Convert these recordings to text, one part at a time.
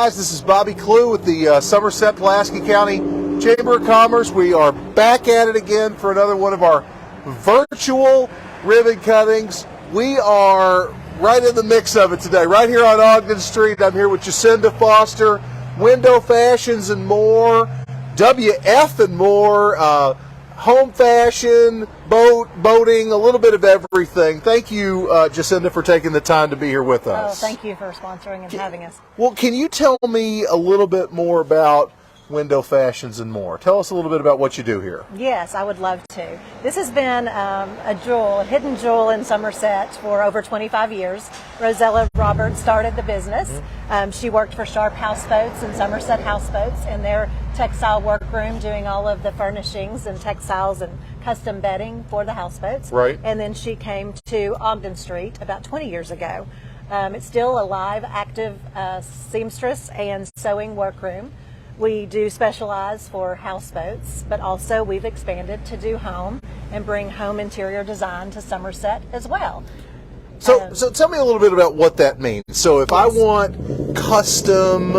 guys, this is Bobby Clue with the Somerset-Pulaski County Chamber of Commerce. We are back at it again for another one of our virtual ribbon cuttings. We are right in the mix of it today, right here on Ogden Street. I'm here with Jacinda Foster, Window Fashions and More, WF and More, home fashion, boating, a little bit of everything. Thank you, Jacinda, for taking the time to be here with us. Oh, thank you for sponsoring and having us. Well, can you tell me a little bit more about Window Fashions and More? Tell us a little bit about what you do here. Yes, I would love to. This has been a hidden jewel in Somerset for over 25 years. Rosella Roberts started the business. She worked for Sharp Houseboats and Somerset Houseboats in their textile workroom, doing all of the furnishings and textiles and custom bedding for the houseboats. Right. And then she came to Ogden Street about 20 years ago. It's still a live, active seamstress and sewing workroom. We do specialize for houseboats, but also we've expanded to do home and bring home interior design to Somerset as well. So tell me a little bit about what that means. So if I want custom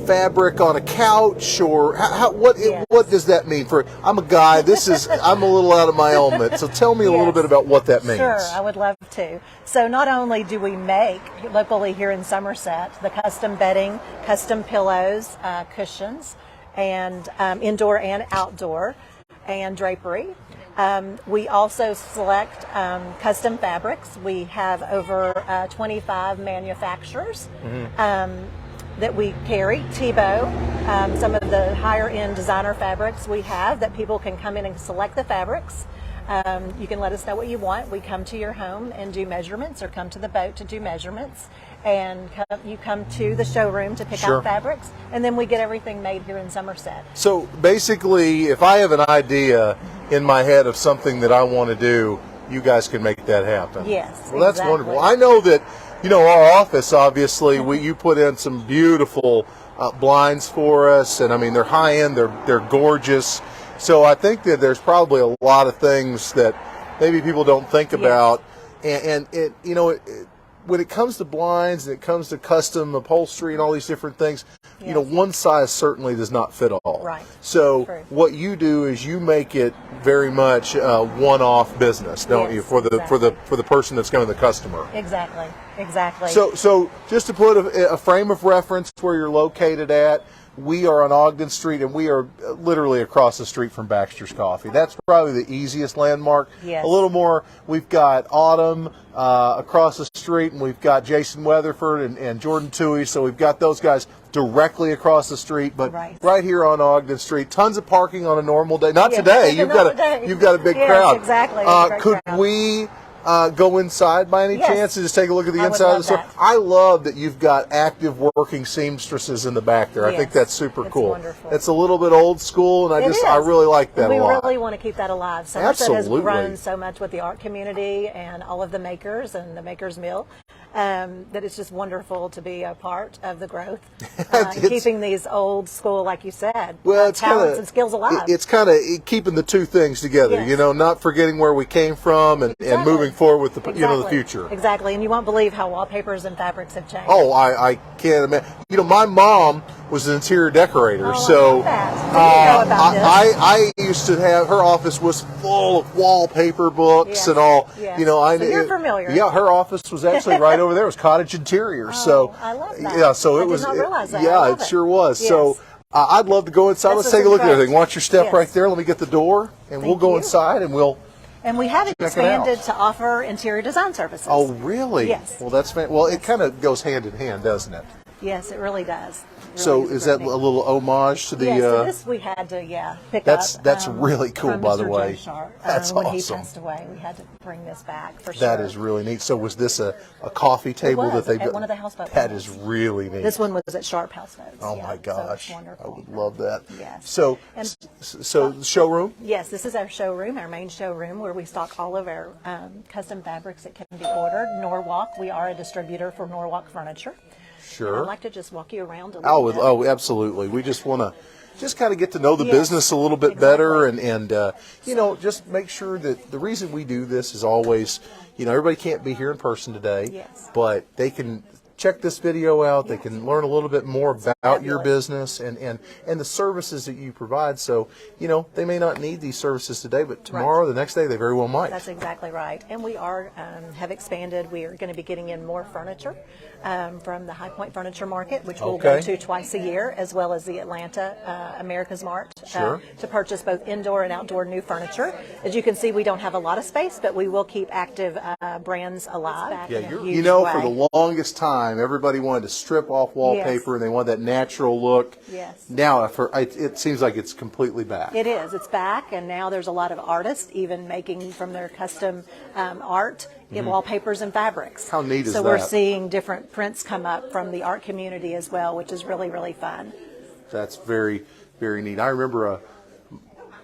fabric on a couch, or what does that mean? For I'm a guy, I'm a little out of my element. So tell me a little bit about what that means. Sure, I would love to. So not only do we make locally here in Somerset the custom bedding, custom pillows, cushions, and indoor and outdoor, and drapery. We also select custom fabrics. We have over 25 manufacturers that we carry. Tebow, some of the higher end designer fabrics we have that people can come in and select the fabrics. You can let us know what you want. We come to your home and do measurements, or come to the boat to do measurements, and you come to the showroom to pick out fabrics, and then we get everything made here in Somerset. So basically, if I have an idea in my head of something that I want to do, you guys can make that happen. Yes. Well, that's wonderful. I know that, our office, obviously, you put in some beautiful blinds for us, and I mean, they're high end, they're gorgeous. So I think that there's probably a lot of things that maybe people don't think about, and when it comes to blinds and it comes to custom upholstery and all these different things, one size certainly does not fit all. Right. So what you do is you make it very much a one-off business, don't you, for the person that's going to the customer. Exactly. So just to put a frame of reference where you're located at, we are on Ogden Street, and we are literally across the street from Baxter's Coffee. That's probably the easiest landmark. Yes. A little more, we've got Autumn across the street, and we've got Jason Weatherford and Jordan Toohey, so we've got those guys directly across the street, but right here on Ogden Street. Tons of parking on a normal day. Not today. You've got a big crowd. Exactly. Could we go inside by any chance and just take a look at the inside of the store? I love that you've got active working seamstresses in the back there. I think that's super cool. Wonderful. It's a little bit old school, and I really like that a lot. We really want to keep that alive. Somerset has grown so much with the art community and all of the makers and the Makers Mill, that it's just wonderful to be a part of the growth, keeping these old school, like you said, talents and skills alive. It's kind of keeping the two things together, not forgetting where we came from and moving forward with the future. Exactly, and you won't believe how wallpapers and fabrics have changed. Oh, I can't imagine. My mom was an interior decorator, so I used to have, her office was full of wallpaper books and all. Yes. So you're familiar. Yeah, her office was actually right over there. It was cottage interior. So I love that. Yeah, so it was. I did not realize that. Yeah, it sure was. Yes. So I'd love to go inside. Let's take a look at everything. Watch your step right there. Let me get the door, and we'll go inside, and we'll. And we have expanded to offer interior design services. Oh, really? Yes. Well, that's well. It kind of goes hand in hand, doesn't it? Yes, it really does. So is that a little homage to the? Yes, so this we had to pick up. That's really cool, from by Mr. the way. Joe Sharp. That's when awesome. he passed away, we had to bring this back for sure. That is really neat. So was this a coffee table that they at one of the houseboat That homes. is really neat. This one was at Sharp Houseboats. Oh my gosh, so wonderful. I would love that. Yes. So the showroom. Yes, this is our showroom, our main showroom, where we stock all of our custom fabrics that can be ordered. Norwalk, we are a distributor for Norwalk Furniture. Sure. I'd like to just walk you around a little bit. Oh, absolutely. We just want to kind of get to know the business a little bit better, and just make sure that the reason we do this is always, everybody can't be here in person today, but they can check this video out. They can learn a little bit more about your fabulous. business and the services that you provide. So, you know, they may not need these services today, but tomorrow, the next day, they very well might. That's exactly right. And we are have expanded. We are going to be getting in more furniture from the High Point Furniture Market, which we'll go to twice a year, as well as the Atlanta America's Mart to purchase both indoor and outdoor new furniture. As you can see, we don't have a lot of space, but we will keep active brands alive. Yeah, you know, for the longest time, everybody wanted to strip off wallpaper and they want that natural look. Yes. Now, it seems like it's completely back. It is. It's back, and now there's a lot of artists even making from their custom art in wallpapers and fabrics. How neat is that? So we're seeing different prints come up from the art community as well, which is really, really fun. That's very, very neat. I remember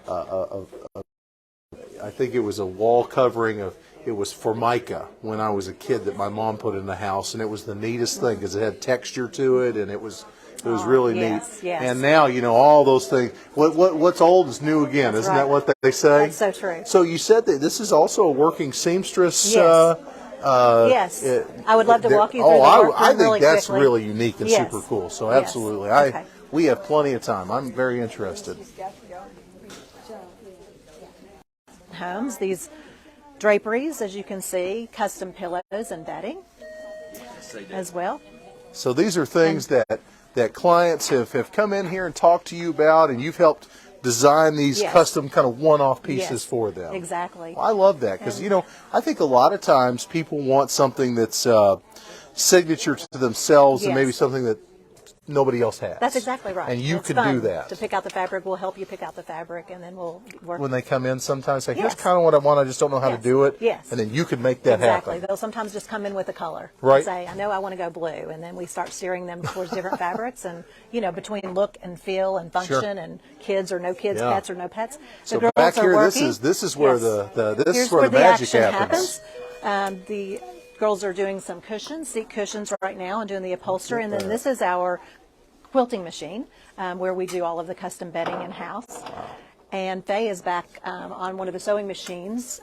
I think it was a wall covering of, it was Formica when I was a kid that my mom put in the house, and it was the neatest thing because it had texture to it, and it was really neat. Yes. And now, you know, all those things. What's old is new again, isn't that what they say? That's so true. So you said that this is also a working seamstress. Yes. Yes. I would love to walk you through the workroom I think really that's quickly. really unique and super cool. So absolutely, Okay. we have plenty of time. I'm very interested. Homes, these draperies, as you can see, custom pillows and bedding as well. So these are things that clients have come in here and talked to you about, and you've helped design these custom kind of one-off pieces for them. Exactly. Well, I love that because, you know, I think a lot of times people want something that's signature to themselves and maybe something that nobody else has. That's exactly right. And you It's can fun do that. to pick out the fabric. We'll help you pick out the fabric, and then we'll work. When they come in sometimes say, here's kind of what I want, I just don't know how to do it. Yes. And then you can make that Exactly. happen. They'll sometimes just come in with a color. Right. And say, I know I want to go blue. And then we start steering them towards different fabrics. And, you know, between look and feel and function and kids or no kids, pets or no pets. So the girls back here, are working. this is where Here's is where the magic action happens. The girls are doing some cushions, seat cushions right now, and doing the upholstery. And then this is our quilting machine, where we do all of the custom bedding in-house. And Faye is back on one of the sewing machines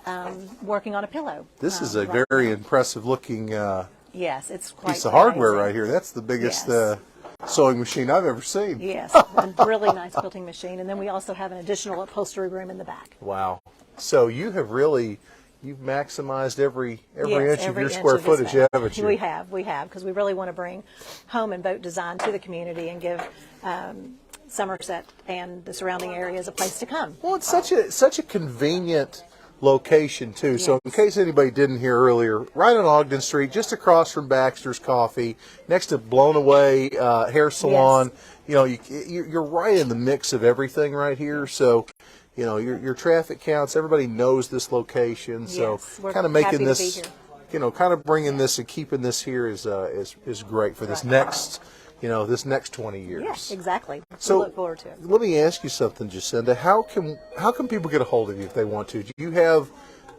working on a pillow. This is a very impressive looking yes, it's quite piece of hardware amazing. right here. That's the biggest Yes. sewing machine I've ever seen. Yes, a really nice quilting machine. And then we also have an additional upholstery room in the back. Wow. So you've maximized every Yes, inch of every your inch square of this footage, space. haven't you? We have, because we really want to bring home and boat design to the community and give Somerset and the surrounding areas a place to come. Well, it's such a convenient location too. So in case anybody didn't hear earlier, right on Ogden Street, just across from Baxter's Coffee, next to Blown Away Hair Salon. You know, you're right in the mix of everything right here. So, you know, your traffic counts, everybody knows this location. So we're kind of making happy to this, be here. you know, kind of bringing this and keeping this here is great for this next, you know, this next 20 years. Yes, exactly. So we look forward to it. let me ask you something, Jacinda. How can people get a hold of you if they want to? Do you have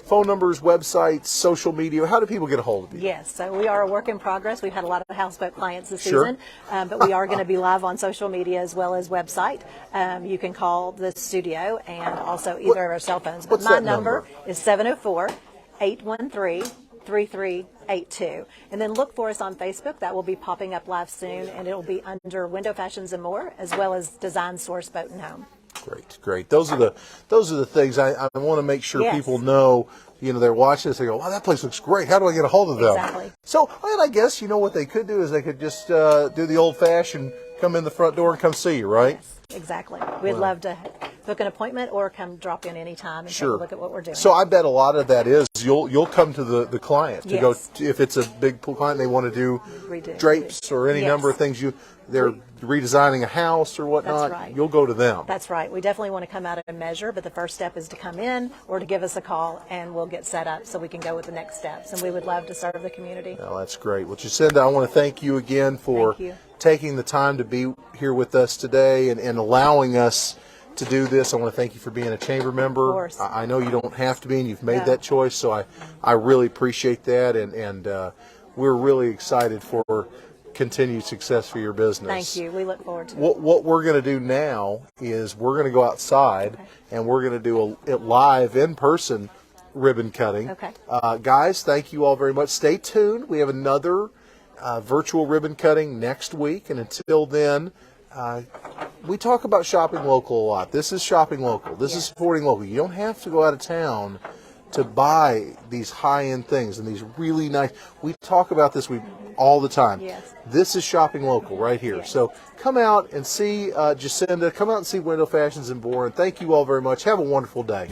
phone numbers, websites, social media? How do people get a hold of you? Yes, so we are a work in progress. We've had a lot of houseboat clients this season, but we are going to be live on social media as well as website. You can call the studio and also either of our cell phones. But what's my that number? is 704-813-3382. And then look for us on Facebook. That will be popping up live soon, and it will be under Window Fashions and More, as well as Design Source Boat and Home. Great. Those are the things I want to make sure people know. You know, they're watching this. They go, "Wow, that place looks great. How do I get a hold of them?" Exactly. So, and I guess you know what they could do is they could just do the old-fashioned, come in the front door and come see you, right? Yes, exactly. We'd love to book an appointment or come drop in anytime and take a look at what we're doing. So I bet a lot of that is you'll come to the client to go if it's a big client they want to do drapes or any number of things. They're redesigning a house or whatnot. That's right. You'll go to them. That's right. We definitely want to come out and measure, but the first step is to come in or to give us a call, and we'll get set up so we can go with the next steps. And we would love to serve the community. Well, that's great. Well, Jacinda, I want to thank you again for taking the time to be here with us today and allowing us to do this. I want to thank you for being a chamber member. Of course. I know you don't have to be, and you've made that choice, so I really appreciate that, and we're really excited for continued success for your business. Thank you. We look forward to it. What we're going to do now is we're going to go outside and we're going to do a live in-person ribbon cutting. Okay. Guys, thank you all very much. Stay tuned. We have another virtual ribbon cutting next week. And until then, we talk about shopping local a lot. This is shopping local. This is supporting local. You don't have to go out of town to buy these high-end things and these really nice. We talk about this all the time. Yes. This is shopping local right here. Yes. So come out and see Jacinda. Come out and see Window Fashions in Bourne. Thank you all very much. Have a wonderful day.